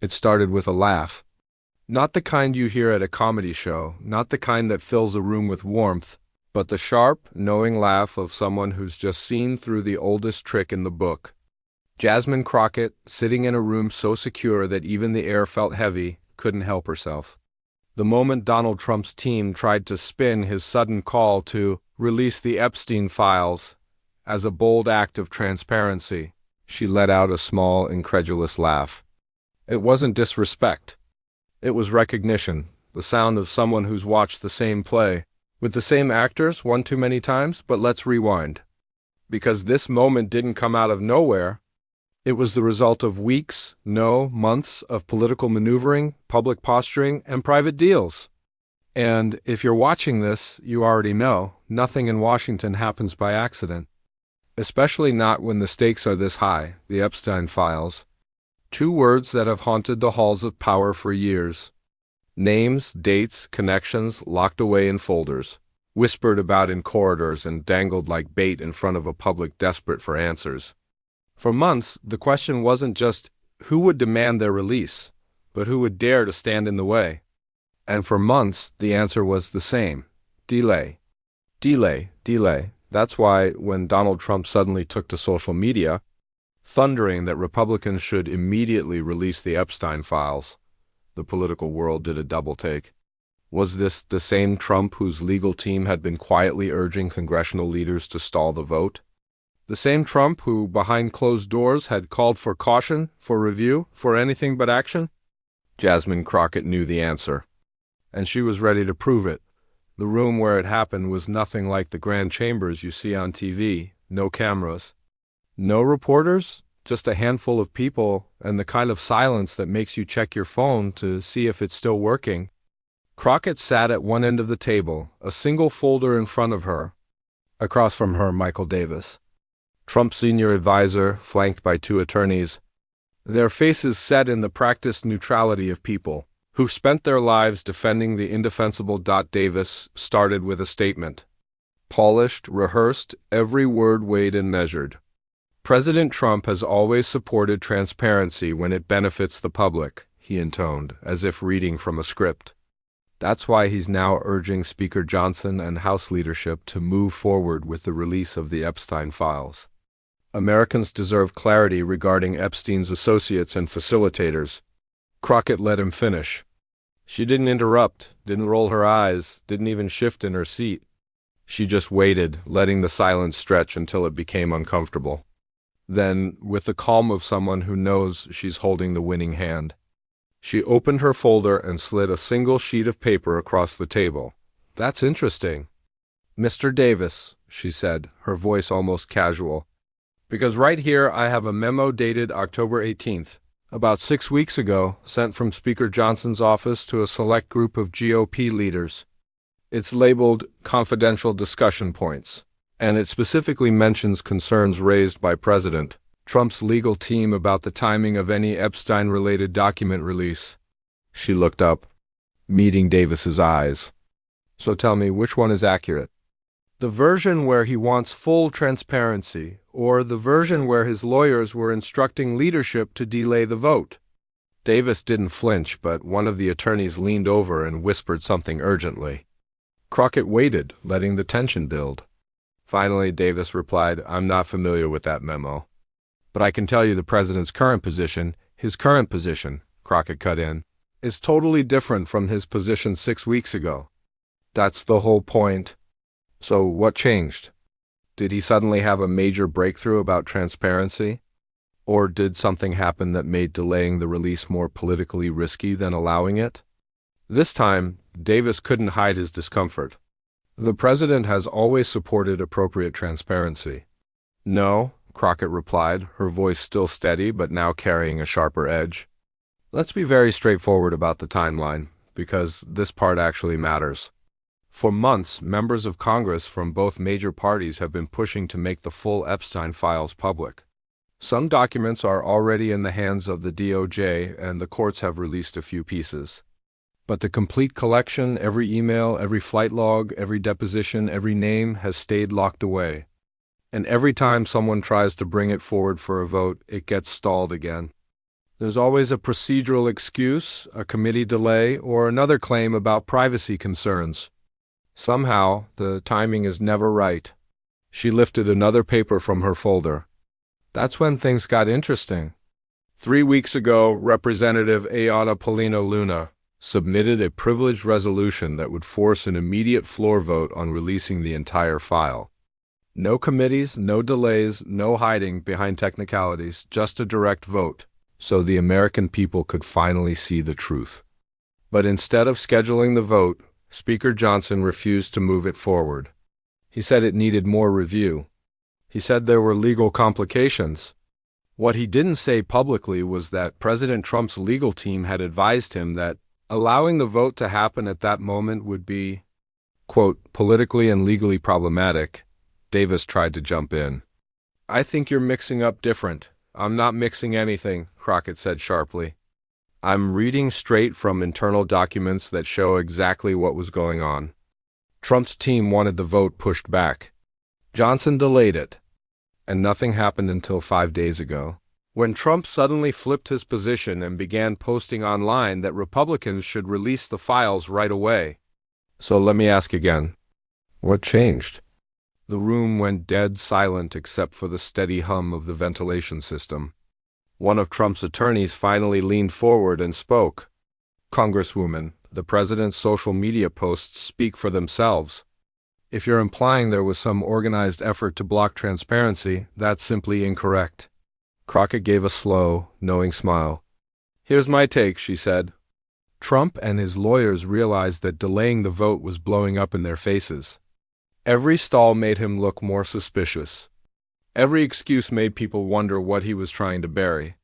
It started with a laugh. Not the kind you hear at a comedy show, not the kind that fills a room with warmth, but the sharp, knowing laugh of someone who's just seen through the oldest trick in the book. Jasmine Crockett, sitting in a room so secure that even the air felt heavy, couldn't help herself. The moment Donald Trump's team tried to spin his sudden call to release the Epstein files as a bold act of transparency, she let out a small, incredulous laugh. It wasn't disrespect. It was recognition, the sound of someone who's watched the same play, with the same actors one too many times, but let's rewind. Because this moment didn't come out of nowhere. It was the result of weeks, no, months of political maneuvering, public posturing, and private deals. And if you're watching this, you already know, nothing in Washington happens by accident. Especially not when the stakes are this high, the Epstein files. Two words that have haunted the halls of power for years. Names, dates, connections locked away in folders, whispered about in corridors and dangled like bait in front of a public desperate for answers. For months, the question wasn't just who would demand their release, but who would dare to stand in the way. And for months, the answer was the same. Delay. Delay. Delay. That's why when Donald Trump suddenly took to social media, thundering that Republicans should immediately release the Epstein files, the political world did a double take. Was this the same Trump whose legal team had been quietly urging congressional leaders to stall the vote? The same Trump who, behind closed doors, had called for caution, for review, for anything but action? Jasmine Crockett knew the answer, and she was ready to prove it. The room where it happened was nothing like the grand chambers you see on TV, no cameras. No reporters, just a handful of people, and the kind of silence that makes you check your phone to see if it's still working. Crockett sat at one end of the table, a single folder in front of her. Across from her, Michael Davis, Trump's senior advisor, flanked by two attorneys, their faces set in the practiced neutrality of people who've spent their lives defending the indefensible. Davis started with a statement. Polished, rehearsed, every word weighed and measured. President Trump has always supported transparency when it benefits the public, he intoned, as if reading from a script. That's why he's now urging Speaker Johnson and House leadership to move forward with the release of the Epstein files. Americans deserve clarity regarding Epstein's associates and facilitators. Crockett let him finish. She didn't interrupt, didn't roll her eyes, didn't even shift in her seat. She just waited, letting the silence stretch until it became uncomfortable. Then, with the calm of someone who knows she's holding the winning hand, she opened her folder and slid a single sheet of paper across the table. That's interesting. Mr. Davis, she said, her voice almost casual, because right here I have a memo dated October 18th, about 6 weeks ago, sent from Speaker Johnson's office to a select group of GOP leaders. It's labeled Confidential Discussion Points, and it specifically mentions concerns raised by President Trump's legal team about the timing of any Epstein-related document release. She looked up, meeting Davis's eyes. So tell me, which one is accurate? The version where he wants full transparency, or the version where his lawyers were instructing leadership to delay the vote? Davis didn't flinch, but one of the attorneys leaned over and whispered something urgently. Crockett waited, letting the tension build. Finally, Davis replied, I'm not familiar with that memo. But I can tell you the president's current position, his current position, Crockett cut in, is totally different from his position 6 weeks ago. That's the whole point. So what changed? Did he suddenly have a major breakthrough about transparency? Or did something happen that made delaying the release more politically risky than allowing it? This time, Davis couldn't hide his discomfort. The president has always supported appropriate transparency. No, Crockett replied, her voice still steady but now carrying a sharper edge. Let's be very straightforward about the timeline, because this part actually matters. For months, members of Congress from both major parties have been pushing to make the full Epstein files public. Some documents are already in the hands of the DOJ, and the courts have released a few pieces. But the complete collection, every email, every flight log, every deposition, every name, has stayed locked away. And every time someone tries to bring it forward for a vote, it gets stalled again. There's always a procedural excuse, a committee delay, or another claim about privacy concerns. Somehow, the timing is never right. She lifted another paper from her folder. That's when things got interesting. 3 weeks ago, Representative Ayanna Polina Luna submitted a privileged resolution that would force an immediate floor vote on releasing the entire file. No committees, no delays, no hiding behind technicalities, just a direct vote, so the American people could finally see the truth. But instead of scheduling the vote, Speaker Johnson refused to move it forward. He said it needed more review. He said there were legal complications. What he didn't say publicly was that President Trump's legal team had advised him that allowing the vote to happen at that moment would be, quote, politically and legally problematic. Davis tried to jump in. I think you're mixing up different. I'm not mixing anything, Crockett said sharply. I'm reading straight from internal documents that show exactly what was going on. Trump's team wanted the vote pushed back. Johnson delayed it. And nothing happened until 5 days ago, when Trump suddenly flipped his position and began posting online that Republicans should release the files right away. So let me ask again, what changed? The room went dead silent except for the steady hum of the ventilation system. One of Trump's attorneys finally leaned forward and spoke. Congresswoman, the president's social media posts speak for themselves. If you're implying there was some organized effort to block transparency, that's simply incorrect. Crockett gave a slow, knowing smile. Here's my take, she said. Trump and his lawyers realized that delaying the vote was blowing up in their faces. Every stall made him look more suspicious. Every excuse made people wonder what he was trying to bury.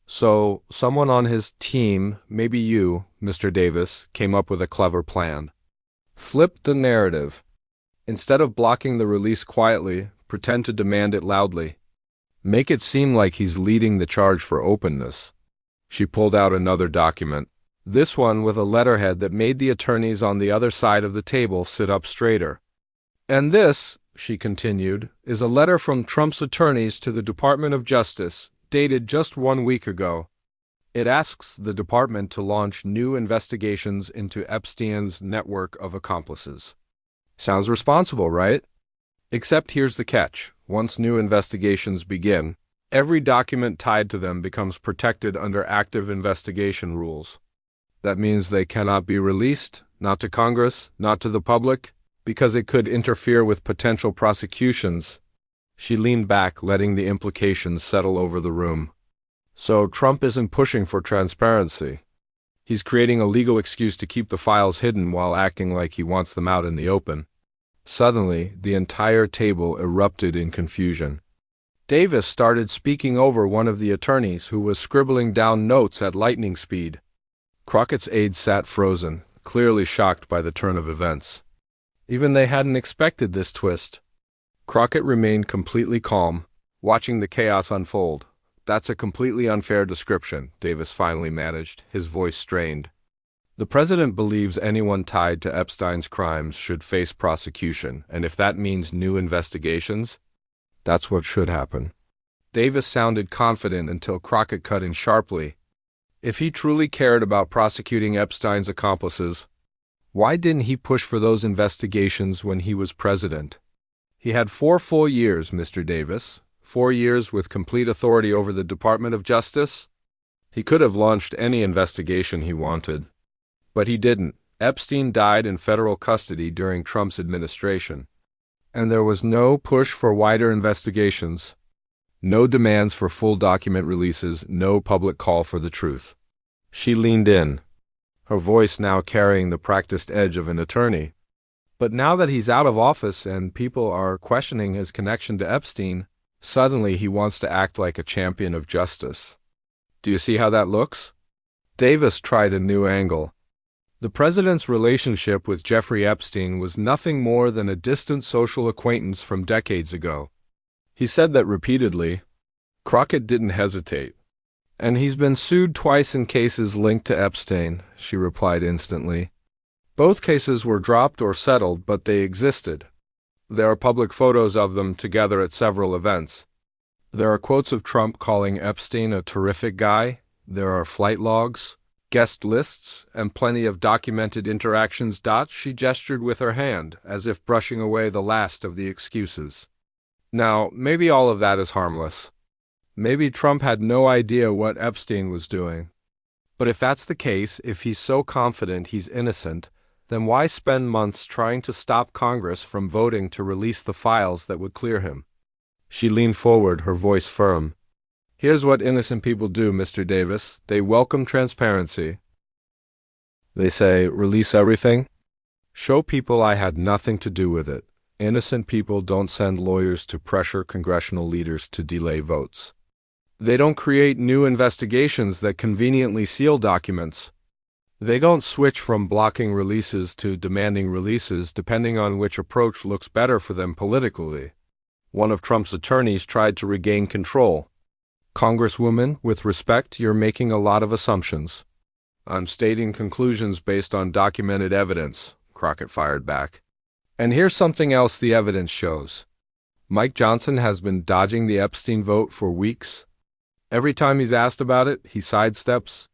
So, someone on his team, maybe you, Mr. Davis, came up with a clever plan. Flip the narrative. Instead of blocking the release quietly, pretend to demand it loudly. Make it seem like he's leading the charge for openness. She pulled out another document, this one with a letterhead that made the attorneys on the other side of the table sit up straighter. And this, she continued, is a letter from Trump's attorneys to the Department of Justice, dated just 1 week ago. It asks the department to launch new investigations into Epstein's network of accomplices. Sounds responsible, right? Except here's the catch. Once new investigations begin, every document tied to them becomes protected under active investigation rules. That means they cannot be released, not to Congress, not to the public, because it could interfere with potential prosecutions. She leaned back, letting the implications settle over the room. So Trump isn't pushing for transparency. He's creating a legal excuse to keep the files hidden while acting like he wants them out in the open. Suddenly, the entire table erupted in confusion. Davis started speaking over one of the attorneys who was scribbling down notes at lightning speed. Crockett's aide sat frozen, clearly shocked by the turn of events. Even they hadn't expected this twist. Crockett remained completely calm, watching the chaos unfold. That's a completely unfair description, Davis finally managed, his voice strained. The president believes anyone tied to Epstein's crimes should face prosecution, and if that means new investigations, that's what should happen. Davis sounded confident until Crockett cut in sharply. If he truly cared about prosecuting Epstein's accomplices, why didn't he push for those investigations when he was president? He had 4 full years, Mr. Davis, 4 years with complete authority over the Department of Justice. He could have launched any investigation he wanted. But he didn't. Epstein died in federal custody during Trump's administration. And there was no push for wider investigations, no demands for full document releases, no public call for the truth. She leaned in, her voice now carrying the practiced edge of an attorney. But now that he's out of office and people are questioning his connection to Epstein, suddenly he wants to act like a champion of justice. Do you see how that looks? Davis tried a new angle. The president's relationship with Jeffrey Epstein was nothing more than a distant social acquaintance from decades ago. He said that repeatedly. Crockett didn't hesitate. And he's been sued twice in cases linked to Epstein, she replied instantly. Both cases were dropped or settled, but they existed. There are public photos of them together at several events. There are quotes of Trump calling Epstein a terrific guy, There are flight logs, guest lists, and plenty of documented interactions. She gestured with her hand, as if brushing away the last of the excuses. Now, maybe all of that is harmless. Maybe Trump had no idea what Epstein was doing. But if that's the case, if he's so confident he's innocent, then why spend months trying to stop Congress from voting to release the files that would clear him? She leaned forward, her voice firm. Here's what innocent people do, Mr. Davis. They welcome transparency. They say, release everything. Show people I had nothing to do with it. Innocent people don't send lawyers to pressure congressional leaders to delay votes. They don't create new investigations that conveniently seal documents. They don't switch from blocking releases to demanding releases depending on which approach looks better for them politically. One of Trump's attorneys tried to regain control. Congresswoman, with respect, you're making a lot of assumptions. I'm stating conclusions based on documented evidence, Crockett fired back. And here's something else the evidence shows. Mike Johnson has been dodging the Epstein vote for weeks. Every time he's asked about it, he sidesteps.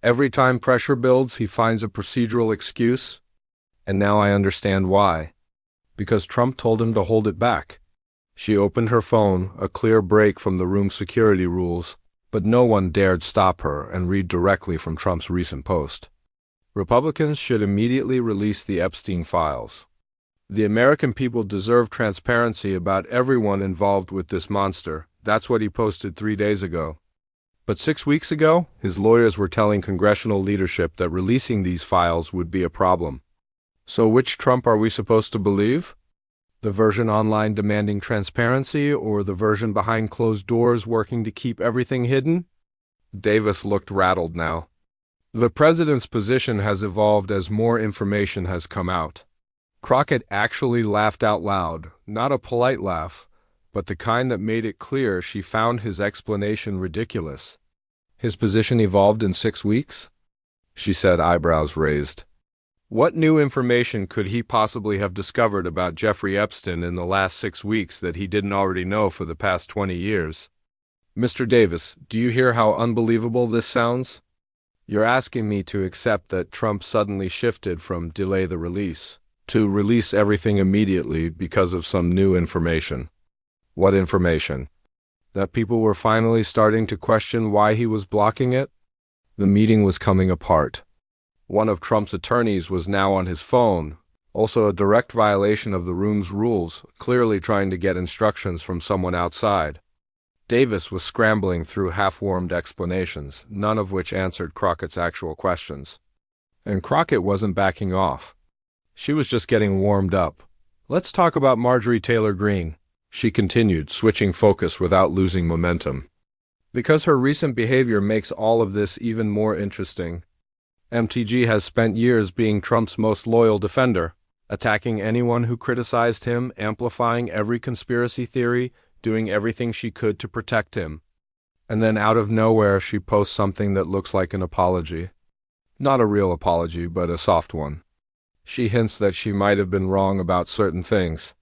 Every time pressure builds, he finds a procedural excuse. And now I understand why. Because Trump told him to hold it back. She opened her phone, a clear break from the room's security rules, but no one dared stop her and read directly from Trump's recent post. Republicans should immediately release the Epstein files. The American people deserve transparency about everyone involved with this monster. That's what he posted 3 days ago. But 6 weeks ago, his lawyers were telling congressional leadership that releasing these files would be a problem. So which Trump are we supposed to believe? The version online demanding transparency, or the version behind closed doors working to keep everything hidden? Davis looked rattled now. The president's position has evolved as more information has come out. Crockett actually laughed out loud, not a polite laugh, but the kind that made it clear she found his explanation ridiculous. His position evolved in 6 weeks? She said, eyebrows raised. What new information could he possibly have discovered about Jeffrey Epstein in the last 6 weeks that he didn't already know for the past 20 years? Mr. Davis, do you hear how unbelievable this sounds? You're asking me to accept that Trump suddenly shifted from delay the release to release everything immediately because of some new information. What information? That people were finally starting to question why he was blocking it? The meeting was coming apart. One of Trump's attorneys was now on his phone, also a direct violation of the room's rules, clearly trying to get instructions from someone outside. Davis was scrambling through half-warmed explanations, none of which answered Crockett's actual questions. And Crockett wasn't backing off. She was just getting warmed up. Let's talk about Marjorie Taylor Greene, she continued, switching focus without losing momentum. Because her recent behavior makes all of this even more interesting. MTG has spent years being Trump's most loyal defender, attacking anyone who criticized him, amplifying every conspiracy theory, doing everything she could to protect him. And then out of nowhere she posts something that looks like an apology. Not a real apology, but a soft one. She hints that she might have been wrong about certain things.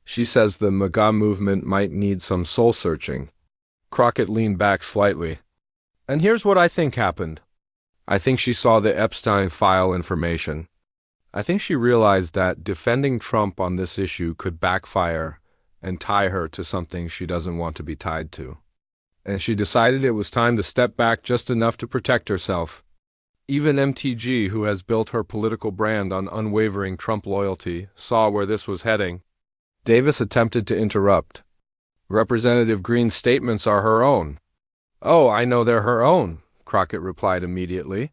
She says the MAGA movement might need some soul-searching. Crockett leaned back slightly. And here's what I think happened. I think she saw the Epstein file information. I think she realized that defending Trump on this issue could backfire and tie her to something she doesn't want to be tied to. And she decided it was time to step back just enough to protect herself. Even MTG, who has built her political brand on unwavering Trump loyalty, saw where this was heading. Davis attempted to interrupt. Representative Greene's statements are her own. Oh, I know they're her own, Crockett replied immediately.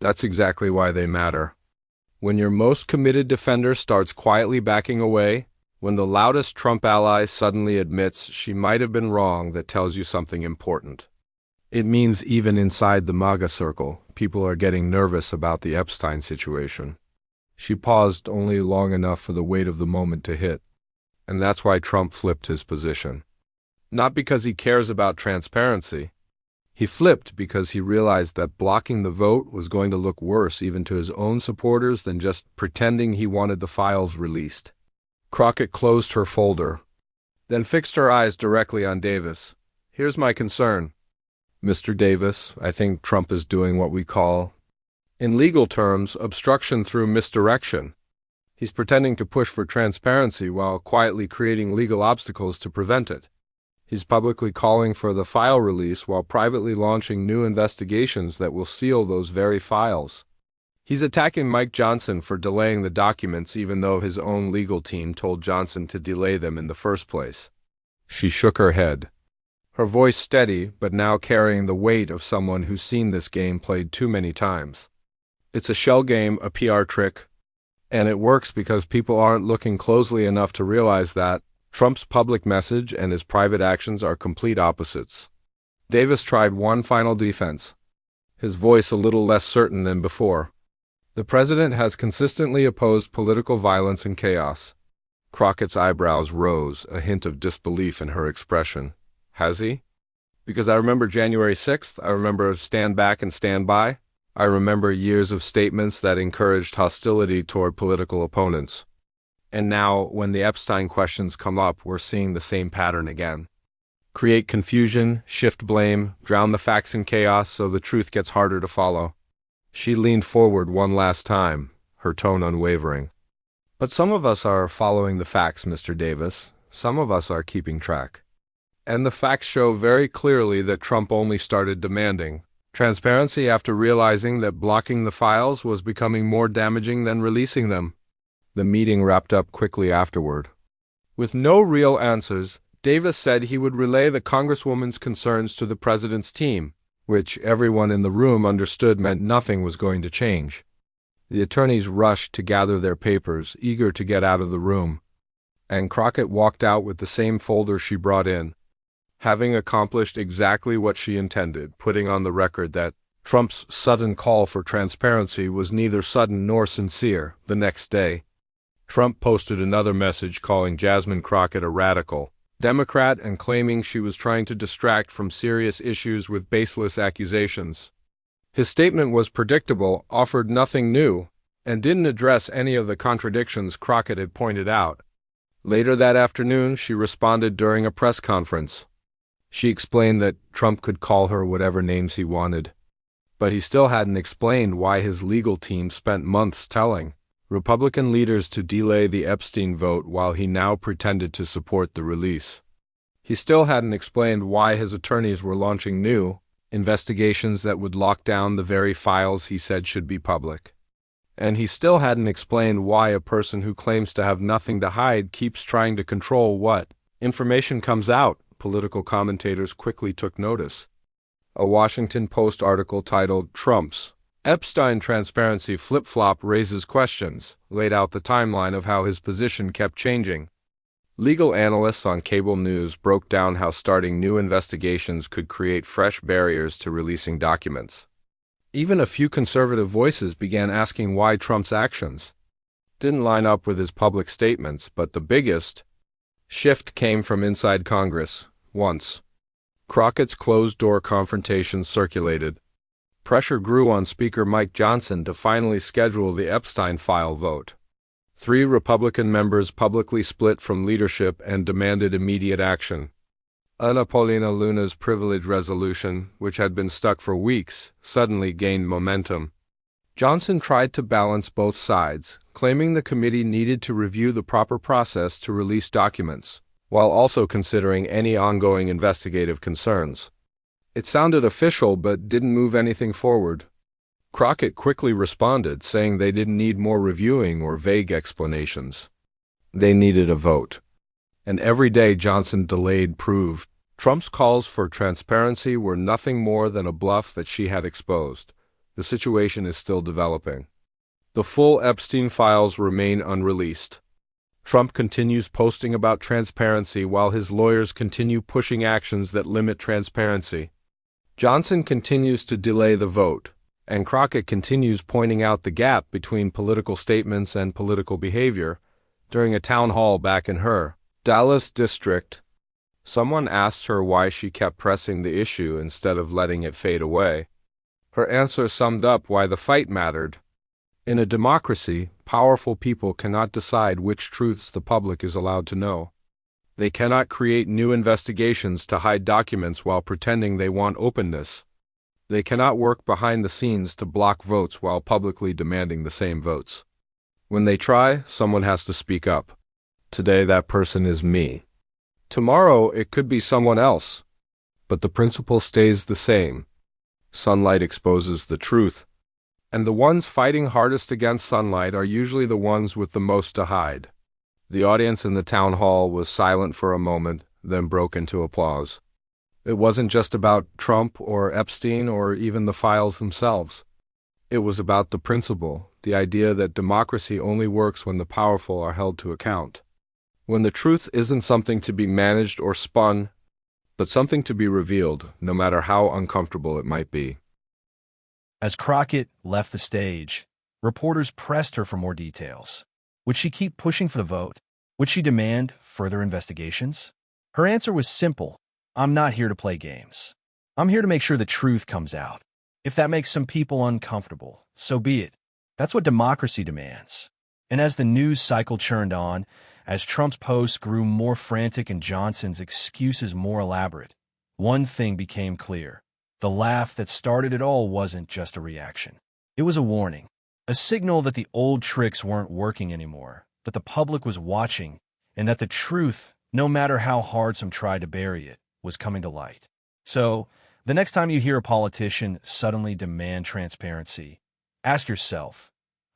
That's exactly why they matter. When your most committed defender starts quietly backing away, when the loudest Trump ally suddenly admits she might have been wrong, that tells you something important. It means even inside the MAGA circle, people are getting nervous about the Epstein situation. She paused only long enough for the weight of the moment to hit. And that's why Trump flipped his position. Not because he cares about transparency. He flipped because he realized that blocking the vote was going to look worse even to his own supporters than just pretending he wanted the files released. Crockett closed her folder, then fixed her eyes directly on Davis. Here's my concern. Mr. Davis, I think Trump is doing what we call, in legal terms, obstruction through misdirection. He's pretending to push for transparency while quietly creating legal obstacles to prevent it. He's publicly calling for the file release while privately launching new investigations that will seal those very files. He's attacking Mike Johnson for delaying the documents even though his own legal team told Johnson to delay them in the first place. She shook her head, her voice steady but now carrying the weight of someone who's seen this game played too many times. It's a shell game, a PR trick, and it works because people aren't looking closely enough to realize that Trump's public message and his private actions are complete opposites. Davis tried one final defense, his voice a little less certain than before. The president has consistently opposed political violence and chaos. Crockett's eyebrows rose, a hint of disbelief in her expression. Has he? Because I remember January 6th, I remember Stand Back and Stand By. I remember years of statements that encouraged hostility toward political opponents. And now, when the Epstein questions come up, we're seeing the same pattern again. Create confusion, shift blame, drown the facts in chaos so the truth gets harder to follow. She leaned forward one last time, her tone unwavering. But some of us are following the facts, Mr. Davis. Some of us are keeping track. And the facts show very clearly that Trump only started demanding transparency after realizing that blocking the files was becoming more damaging than releasing them. The meeting wrapped up quickly afterward. With no real answers, Davis said he would relay the Congresswoman's concerns to the president's team, which everyone in the room understood meant nothing was going to change. The attorneys rushed to gather their papers, eager to get out of the room, and Crockett walked out with the same folder she brought in, having accomplished exactly what she intended, putting on the record that Trump's sudden call for transparency was neither sudden nor sincere. The next day, Trump posted another message calling Jasmine Crockett a radical Democrat and claiming she was trying to distract from serious issues with baseless accusations. His statement was predictable, offered nothing new, and didn't address any of the contradictions Crockett had pointed out. Later that afternoon, she responded during a press conference. She explained that Trump could call her whatever names he wanted, but he still hadn't explained why his legal team spent months telling Republican leaders to delay the Epstein vote while he now pretended to support the release. He still hadn't explained why his attorneys were launching new investigations that would lock down the very files he said should be public. And he still hadn't explained why a person who claims to have nothing to hide keeps trying to control what information comes out. Political commentators quickly took notice. A Washington Post article titled Trump's Epstein Transparency Flip-Flop Raises Questions laid out the timeline of how his position kept changing. Legal analysts on cable news broke down how starting new investigations could create fresh barriers to releasing documents. Even a few conservative voices began asking why Trump's actions didn't line up with his public statements, but the biggest shift came from inside Congress. Once Crockett's closed-door confrontation circulated, pressure grew on Speaker Mike Johnson to finally schedule the Epstein file vote. 3 Republican members publicly split from leadership and demanded immediate action. Ana Paulina Luna's privilege resolution, which had been stuck for weeks, suddenly gained momentum. Johnson tried to balance both sides, claiming the committee needed to review the proper process to release documents, while also considering any ongoing investigative concerns. It sounded official but didn't move anything forward. Crockett quickly responded, saying they didn't need more reviewing or vague explanations. They needed a vote. And every day Johnson delayed proved Trump's calls for transparency were nothing more than a bluff that she had exposed. The situation is still developing. The full Epstein files remain unreleased. Trump continues posting about transparency while his lawyers continue pushing actions that limit transparency. Johnson continues to delay the vote, and Crockett continues pointing out the gap between political statements and political behavior. During a town hall back in her Dallas district, someone asked her why she kept pressing the issue instead of letting it fade away. Her answer summed up why the fight mattered. In a democracy, powerful people cannot decide which truths the public is allowed to know. They cannot create new investigations to hide documents while pretending they want openness. They cannot work behind the scenes to block votes while publicly demanding the same votes. When they try, someone has to speak up. Today, that person is me. Tomorrow, it could be someone else. But the principle stays the same. Sunlight exposes the truth. And the ones fighting hardest against sunlight are usually the ones with the most to hide. The audience in the town hall was silent for a moment, then broke into applause. It wasn't just about Trump or Epstein or even the files themselves. It was about the principle, the idea that democracy only works when the powerful are held to account. When the truth isn't something to be managed or spun, but something to be revealed, no matter how uncomfortable it might be. As Crockett left the stage, reporters pressed her for more details. Would she keep pushing for the vote? Would she demand further investigations? Her answer was simple. I'm not here to play games. I'm here to make sure the truth comes out. If that makes some people uncomfortable, so be it. That's what democracy demands. And as the news cycle churned on, as Trump's posts grew more frantic and Johnson's excuses more elaborate, one thing became clear. The laugh that started it all wasn't just a reaction. It was a warning, a signal that the old tricks weren't working anymore, that the public was watching, and that the truth, no matter how hard some tried to bury it, was coming to light. So, the next time you hear a politician suddenly demand transparency, ask yourself,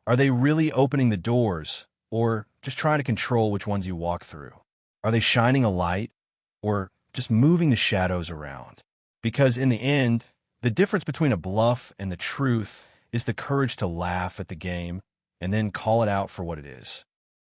are they really opening the doors, or just trying to control which ones you walk through? Are they shining a light, or just moving the shadows around? Because in the end, the difference between a bluff and the truth is the courage to laugh at the game and then call it out for what it is.